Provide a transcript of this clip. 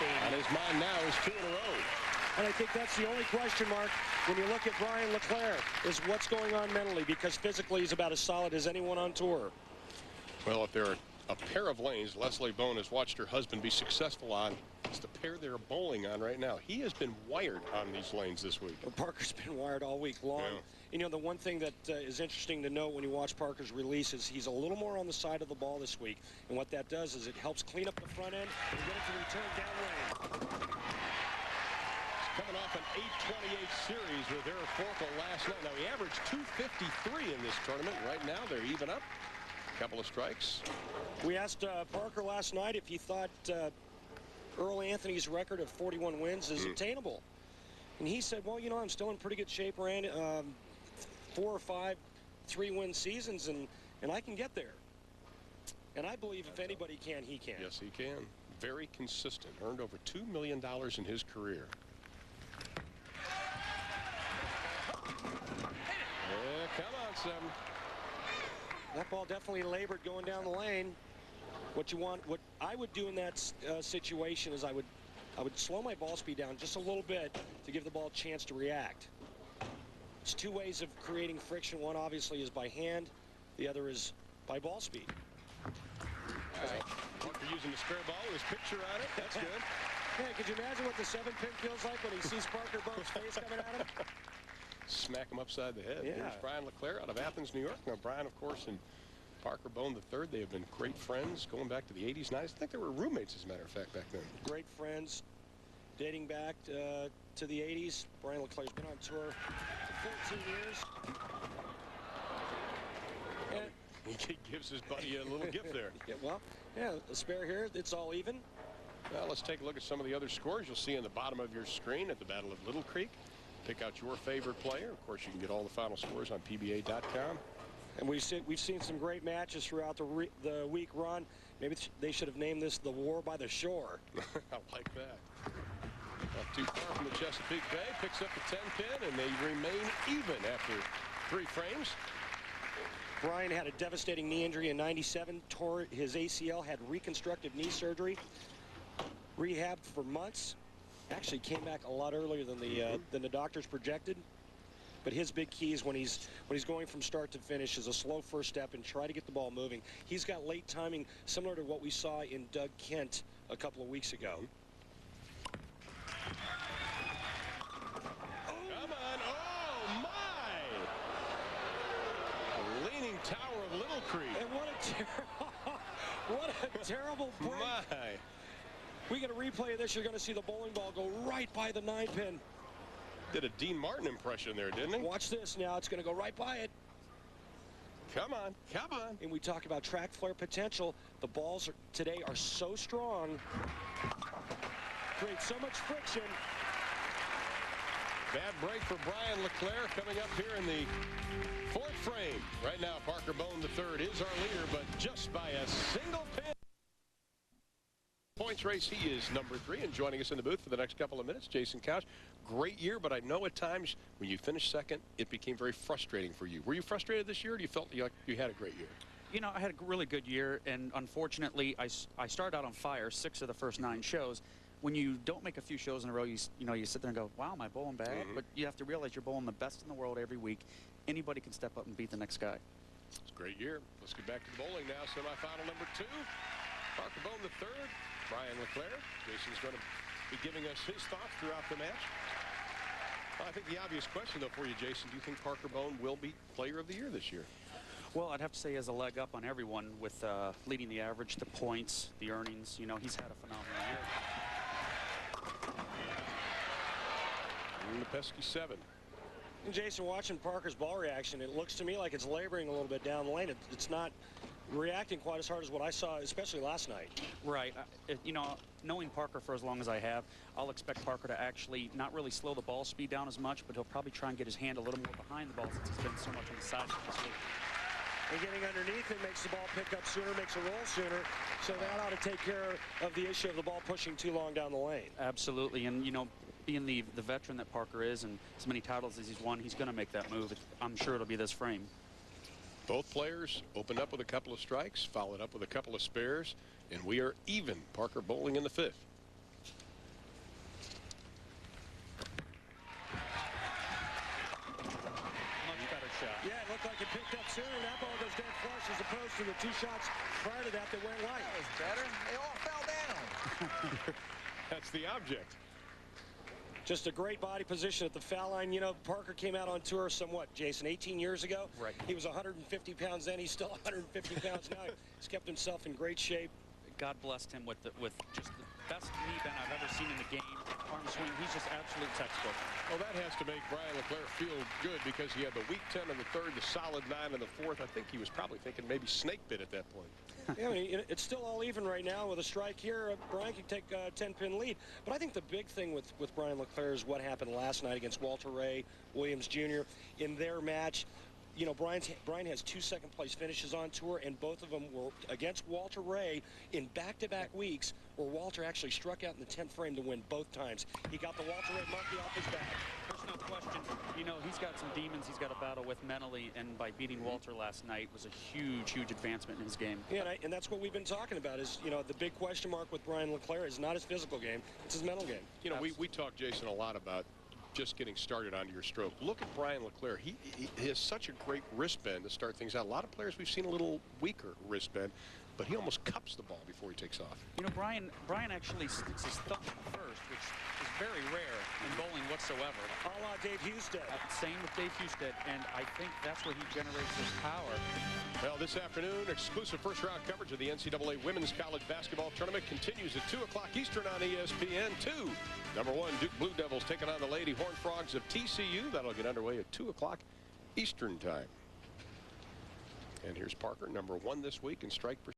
On his mind now is 2 in a row. And I think that's the only question mark when you look at Brian Leclair, is what's going on mentally, because physically he's about as solid as anyone on tour. Well, if there are a pair of lanes Leslie Bohn has watched her husband be successful on, it's the pair they're bowling on right now. He has been wired on these lanes this week. Well, Parker's been wired all week long. Yeah. You know, the one thing that is interesting to note when you watch Parker's release is he's a little more on the side of the ball this week. And what that does is it helps clean up the front end and get it to return down lane. Coming off an 8:28 series with Eric Forkel last night. Now, he averaged 253 in this tournament. Right now, they're even up. Couple of strikes. We asked Parker last night if he thought Earl Anthony's record of 41 wins is attainable. And he said, well, you know, I'm still in pretty good shape, Rand. 4 or 5 3-win seasons, and I can get there. And I believe if anybody can, he can. Yes, he can. Very consistent. Earned over $2 million in his career. Yeah, come on, 7. That ball definitely labored going down the lane. What I would do in that situation is I would slow my ball speed down just a little bit to give the ball a chance to react. There's 2 ways of creating friction. One obviously is by hand. The other is by ball speed. Parker using the spare ball with his picture on it. That's good. Hey, could you imagine what the 7-pin feels like when he sees Parker Bohn's face coming at him? Smack him upside the head. Yeah. Here's Brian Leclair out of Athens, New York. Now, Brian, of course, and Parker Bohn III, they have been great friends going back to the 80s, 90s. I think they were roommates, as a matter of fact, back then. Great friends dating back to the 80s. Brian Leclair's been on tour for 14 years. And he gives his buddy a little gift there. Yeah, well, yeah, a spare here. It's all even. Well, let's take a look at some of the other scores you'll see in the bottom of your screen at the Battle of Little Creek. Pick out your favorite player. Of course, you can get all the final scores on PBA.com. And we've seen some great matches throughout the week, Ron. Maybe they should have named this the War by the Shore. I like that. Not too far from the Chesapeake Bay. Picks up the 10-pin, and they remain even after 3 frames. Brian had a devastating knee injury in '97, tore his ACL, had reconstructive knee surgery, rehabbed for months. Actually came back a lot earlier than the doctors projected. But his big key is when he's going from start to finish is a slow first step and try to get the ball moving. He's got late timing similar to what we saw in Doug Kent a couple of weeks ago. Come on. Oh, my! Leaning Tower of Little Creek. And what a terrible break. My. We get a replay of this. You're going to see the bowling ball go right by the 9-pin. Did a Dean Martin impression there, didn't he? Watch this now. It's going to go right by it. Come on. Come on. And we talk about track flare potential. The balls today are so strong. Create so much friction. Bad break for Brian Leclair coming up here in the 4th frame. Right now, Parker Bohn III is our leader, but just by a single pin. Points race, he is number 3, and joining us in the booth for the next couple of minutes, Jason Couch. Great year, but I know at times when you finished second, it became very frustrating for you. Were you frustrated this year, or do you felt like you had a great year? You know, I had a really good year, and unfortunately, I started out on fire 6 of the first 9 shows. When you don't make a few shows in a row, you sit there and go, wow, am I bowling bad? But you have to realize you're bowling the best in the world every week. Anybody can step up and beat the next guy. It's a great year. Let's get back to the bowling now. Semifinal number 2. Parker Bohn III, Brian Leclair. Jason's going to be giving us his thoughts throughout the match. Well, I think the obvious question, though, for you, Jason, do you think Parker Bohn will be Player of the Year this year? Well, I'd have to say he has a leg up on everyone with leading the average, the points, the earnings. You know, he's had a phenomenal year. And the pesky 7. And Jason, watching Parker's ball reaction, it looks to me like it's laboring a little bit down the lane. It's not reacting quite as hard as what I saw, especially last night. Right. You know, knowing Parker for as long as I have, I'll expect Parker to actually not really slow the ball speed down as much, but he'll probably try and get his hand a little more behind the ball since he's been so much on the side this week. And getting underneath it makes the ball pick up sooner, makes it roll sooner. So that ought to take care of the issue of the ball pushing too long down the lane. Absolutely. And, you know, being the veteran that Parker is and as many titles as he's won, he's going to make that move. I'm sure it'll be this frame. Both players opened up with a couple of strikes, followed up with a couple of spares, and we are even. Parker bowling in the 5th. Yeah, it looked like it picked up sooner. That ball goes dead flush as opposed to the 2 shots prior to that went light. That was better. They all fell down. That's the object. Just a great body position at the foul line. You know, Parker came out on tour somewhat, Jason, 18 years ago. Right. He was 150 pounds then. He's still 150 pounds now. He's kept himself in great shape. God blessed him with just the best knee bend I've ever seen in the game. Arm swing, he's just absolute textbook. Well, that has to make Brian Leclair feel good because he had the weak 10 in the third, the solid 9 in the fourth. I think he was probably thinking maybe snake bit at that point. Yeah, I mean, it's still all even right now. With a strike here, Brian can take a 10-pin lead. But I think the big thing with Brian Leclair is what happened last night against Walter Ray Williams Jr. in their match. You know, Brian has 2 second-place finishes on tour, and both of them were against Walter Ray in back-to-back weeks, where Walter actually struck out in the 10th frame to win both times. He got the Walter Ray monkey off his back. There's no question. You know, he's got some demons he's got to battle with mentally, and by beating Walter last night was a huge, huge advancement in his game. Yeah, and that's what we've been talking about is, you know, the big question mark with Brian Leclair is not his physical game, it's his mental game. You know, we talked, Jason, a lot about just getting started onto your stroke. Look at Brian Leclair. He has such a great wrist bend to start things out. A lot of players we've seen a little weaker wrist bend, but he almost cups the ball before he takes off. You know, Brian actually sticks his thumb first, which is very rare in bowling whatsoever. A la Dave Husted. Same with Dave Husted, and I think that's where he generates his power. Well, this afternoon, exclusive first-round coverage of the NCAA Women's College Basketball Tournament continues at 2 o'clock Eastern on ESPN2. Number 1, Duke Blue Devils taking on the Lady Horned Frogs of TCU. That'll get underway at 2 o'clock Eastern time. And here's Parker, number 1 this week in strike percentage.